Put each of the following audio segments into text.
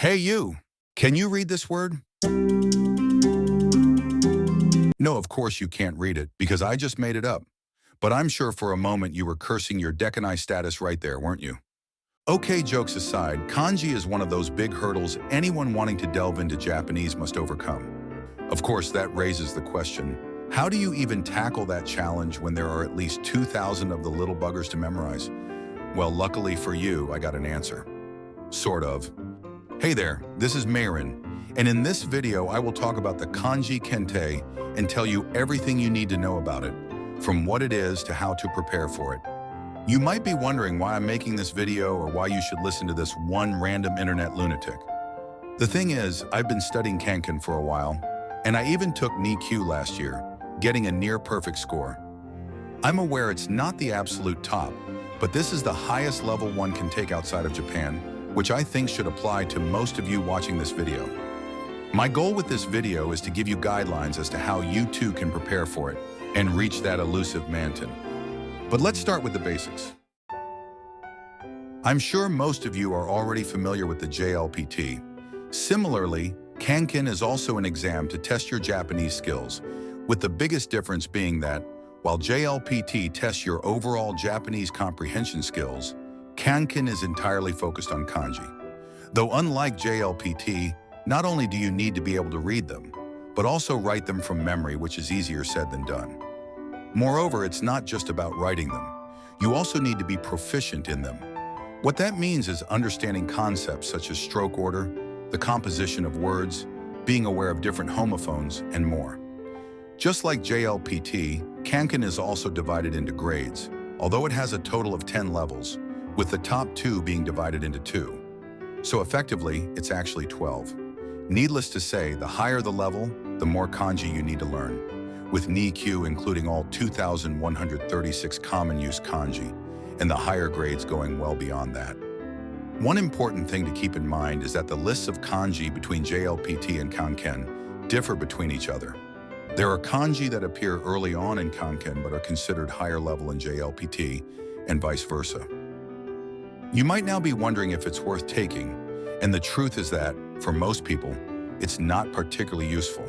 Hey you, can you read this word? No, of course you can't read it because I just made it up. But I'm sure for a moment you were cursing your Dekanai status right there, weren't you? Okay, jokes aside, kanji is one of those big hurdles anyone wanting to delve into Japanese must overcome. Of course, that raises the question, how do you even tackle that challenge when there are at least 2,000 of the little buggers to memorize? Well, luckily for you, I got an answer. Sort of. Hey there, this is Mayrin, and in this video I will talk about the Kanji Kentei and tell you everything you need to know about it, from what it is to how to prepare for it. You might be wondering why I'm making this video or why you should listen to this one random internet lunatic. The thing is, I've been studying Kanken for a while, and I even took NIQ last year, getting a near-perfect score. I'm aware it's not the absolute top, but this is the highest level one can take outside of Japan, which I think should apply to most of you watching this video. My goal with this video is to give you guidelines as to how you too can prepare for it and reach that elusive mountain. But let's start with the basics. I'm sure most of you are already familiar with the JLPT. Similarly, Kanken is also an exam to test your Japanese skills, with the biggest difference being that, while JLPT tests your overall Japanese comprehension skills, Kanken is entirely focused on kanji. Though unlike JLPT, not only do you need to be able to read them, but also write them from memory, which is easier said than done. Moreover, it's not just about writing them. You also need to be proficient in them. What that means is understanding concepts such as stroke order, the composition of words, being aware of different homophones, and more. Just like JLPT, Kanken is also divided into grades, although it has a total of 10 levels, with the top 2 being divided into 2. So effectively, it's actually 12. Needless to say, the higher the level, the more kanji you need to learn, with NIQ including all 2,136 common use kanji, and the higher grades going well beyond that. One important thing to keep in mind is that the lists of kanji between JLPT and Kanken differ between each other. There are kanji that appear early on in Kanken but are considered higher level in JLPT, and vice versa. You might now be wondering if it's worth taking, and the truth is that, for most people, it's not particularly useful.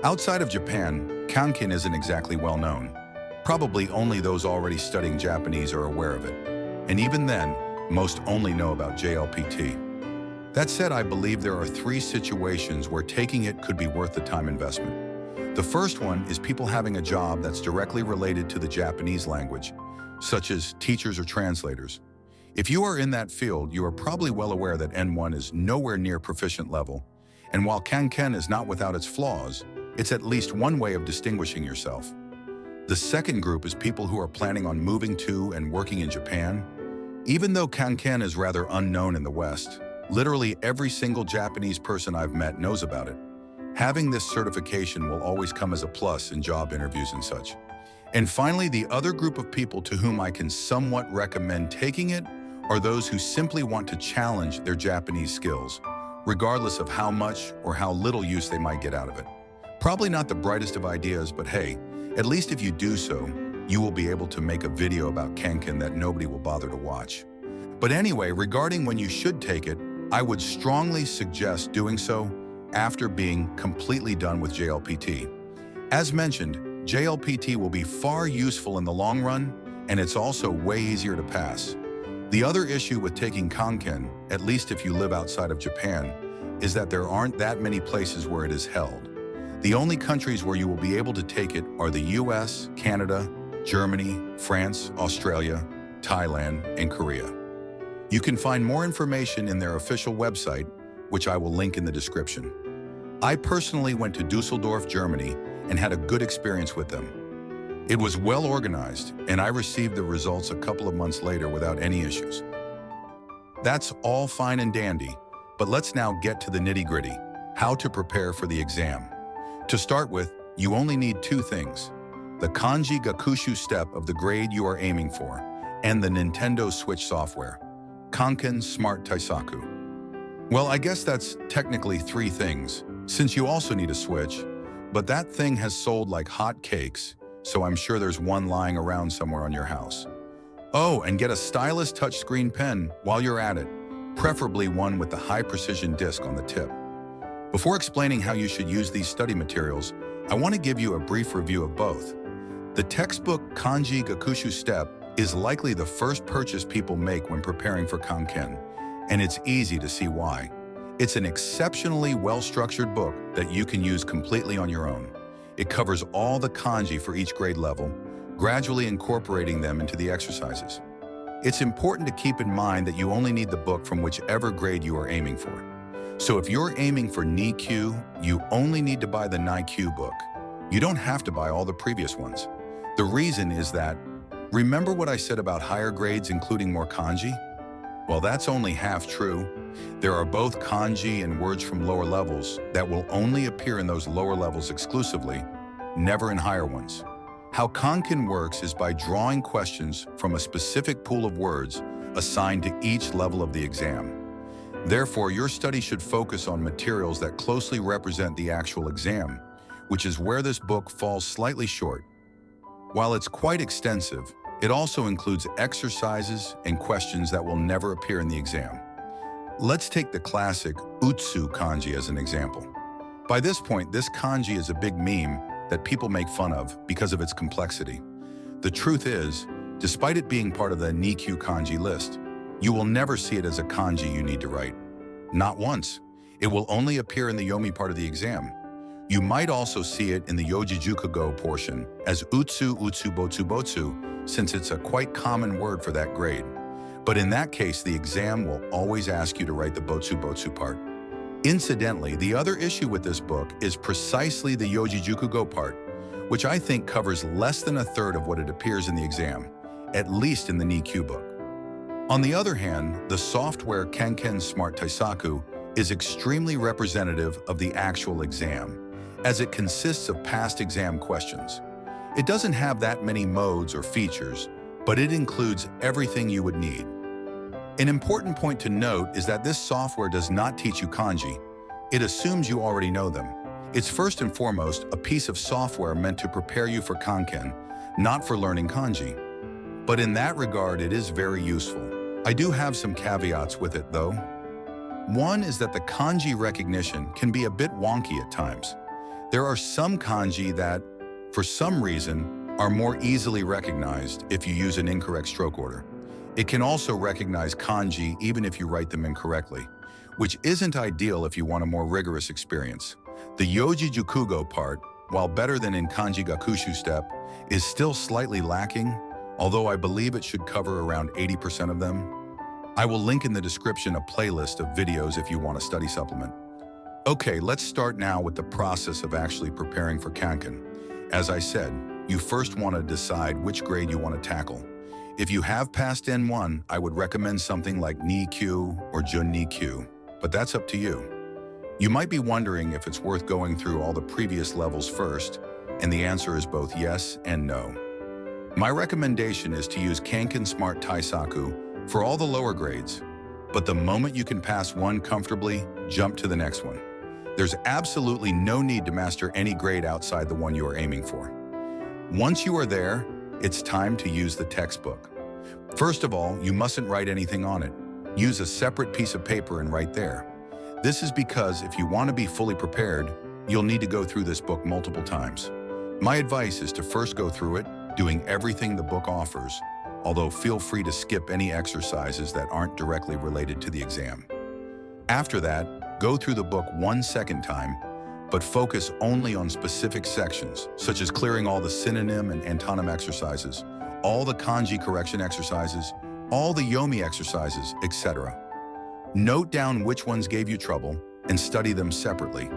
Outside of Japan, Kanken isn't exactly well known. Probably only those already studying Japanese are aware of it, and even then, most only know about JLPT. That said, I believe there are 3 situations where taking it could be worth the time investment. The first one is people having a job that's directly related to the Japanese language, such as teachers or translators. If you are in that field, you are probably well aware that N1 is nowhere near proficient level, and while Kanken is not without its flaws, it's at least one way of distinguishing yourself. The second group is people who are planning on moving to and working in Japan. Even though Kanken is rather unknown in the West, literally every single Japanese person I've met knows about it. Having this certification will always come as a plus in job interviews and such. And finally, the other group of people to whom I can somewhat recommend taking it are those who simply want to challenge their Japanese skills, regardless of how much or how little use they might get out of it. Probably not the brightest of ideas, but hey, at least if you do so, you will be able to make a video about Kanken that nobody will bother to watch. But anyway, regarding when you should take it, I would strongly suggest doing so after being completely done with JLPT. As mentioned, JLPT will be far useful in the long run, and it's also way easier to pass. The other issue with taking Kanken, at least if you live outside of Japan, is that there aren't that many places where it is held. The only countries where you will be able to take it are the US, Canada, Germany, France, Australia, Thailand, and Korea. You can find more information in their official website, which I will link in the description. I personally went to Dusseldorf, Germany, and had a good experience with them. It was well organized, and I received the results a couple of months later without any issues. That's all fine and dandy, but let's now get to the nitty-gritty, how to prepare for the exam. To start with, you only need 2 things: the Kanji Gakushu step of the grade you are aiming for, and the Nintendo Switch software, Kanken Smart Taisaku. Well, I guess that's technically 3 things, since you also need a Switch, but that thing has sold like hot cakes, so I'm sure there's one lying around somewhere on your house. Oh, and get a stylus touchscreen pen while you're at it. preferably one with the high-precision disc on the tip. Before explaining how you should use these study materials, I want to give you a brief review of both. The textbook Kanji Gakushu Step is likely the first purchase people make when preparing for Kanken, and it's easy to see why. It's an exceptionally well-structured book that you can use completely on your own. It covers all the kanji for each grade level, gradually incorporating them into the exercises. It's important to keep in mind that you only need the book from whichever grade you are aiming for. So if you're aiming for Ni-Q, you only need to buy the Ni-Q book. You don't have to buy all the previous ones. The reason is that, remember what I said about higher grades including more kanji? Well, that's only half true. There are both kanji and words from lower levels that will only appear in those lower levels exclusively, never in higher ones. How Kanken works is by drawing questions from a specific pool of words assigned to each level of the exam. Therefore, your study should focus on materials that closely represent the actual exam, which is where this book falls slightly short. While it's quite extensive, it also includes exercises and questions that will never appear in the exam. Let's take the classic Utsu kanji as an example. By this point, this kanji is a big meme that people make fun of because of its complexity. The truth is, despite it being part of the Ni-Q kanji list, you will never see it as a kanji you need to write. Not once. It will only appear in the yomi part of the exam. You might also see it in the yojijukugo portion as utsu, utsu, botsu, botsu, since it's a quite common word for that grade. But in that case, the exam will always ask you to write the botsu, botsu part. Incidentally, the other issue with this book is precisely the yojijukugo part, which I think covers less than a third of what it appears in the exam, at least in the Ni-Q book. On the other hand, the software Kanken Smart Taisaku is extremely representative of the actual exam, as it consists of past exam questions. It doesn't have that many modes or features, but it includes everything you would need. An important point to note is that this software does not teach you kanji. It assumes you already know them. It's first and foremost a piece of software meant to prepare you for Kanken, not for learning kanji. But in that regard, it is very useful. I do have some caveats with it, though. One is that the kanji recognition can be a bit wonky at times. There are some kanji that, for some reason, are more easily recognized if you use an incorrect stroke order. It can also recognize kanji even if you write them incorrectly, which isn't ideal if you want a more rigorous experience. The yojijukugo part, while better than in Kanji Gakushu Step, is still slightly lacking, although I believe it should cover around 80% of them. I will link in the description a playlist of videos if you want a study supplement. Okay, let's start now with the process of actually preparing for Kanken. As I said, you first want to decide which grade you want to tackle. If you have passed N1, I would recommend something like Ni-Q or Jun Ni-Q, but that's up to you. You might be wondering if it's worth going through all the previous levels first, and the answer is both yes and no. My recommendation is to use Kanken Smart Taisaku for all the lower grades, but the moment you can pass one comfortably, jump to the next one. There's absolutely no need to master any grade outside the one you are aiming for. Once you are there, it's time to use the textbook. First of all, you mustn't write anything on it. Use a separate piece of paper and write there. This is because if you want to be fully prepared, you'll need to go through this book multiple times. My advice is to first go through it, doing everything the book offers, although feel free to skip any exercises that aren't directly related to the exam. After that, go through the book one second time, but focus only on specific sections, such as clearing all the synonym and antonym exercises, all the kanji correction exercises, all the yomi exercises, etc. Note down which ones gave you trouble and study them separately.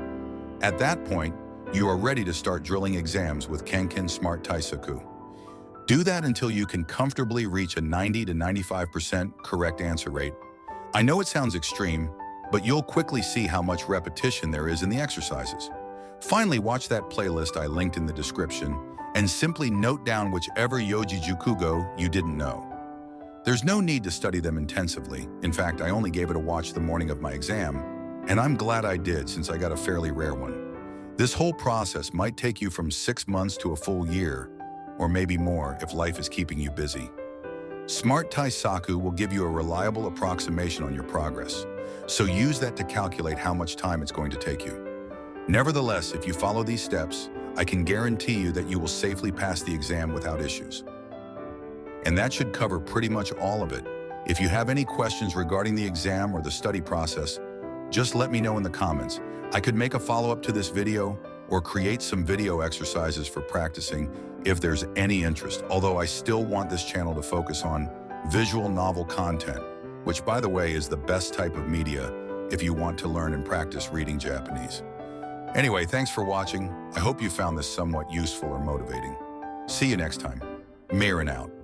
At that point, you are ready to start drilling exams with Kanken Smart Taisaku. Do that until you can comfortably reach a 90 to 95% correct answer rate. I know it sounds extreme, but you'll quickly see how much repetition there is in the exercises. Finally, watch that playlist I linked in the description and simply note down whichever yojijukugo you didn't know. There's no need to study them intensively. In fact, I only gave it a watch the morning of my exam, and I'm glad I did since I got a fairly rare one. This whole process might take you from 6 months to a full year, or maybe more if life is keeping you busy. Smart Taisaku will give you a reliable approximation on your progress, so use that to calculate how much time it's going to take you. Nevertheless, if you follow these steps, I can guarantee you that you will safely pass the exam without issues. And that should cover pretty much all of it. If you have any questions regarding the exam or the study process, just let me know in the comments. I could make a follow-up to this video or create some video exercises for practicing if there's any interest, although I still want this channel to focus on visual novel content, which, by the way, is the best type of media if you want to learn and practice reading Japanese. Anyway, thanks for watching. I hope you found this somewhat useful or motivating. See you next time. Mirin out.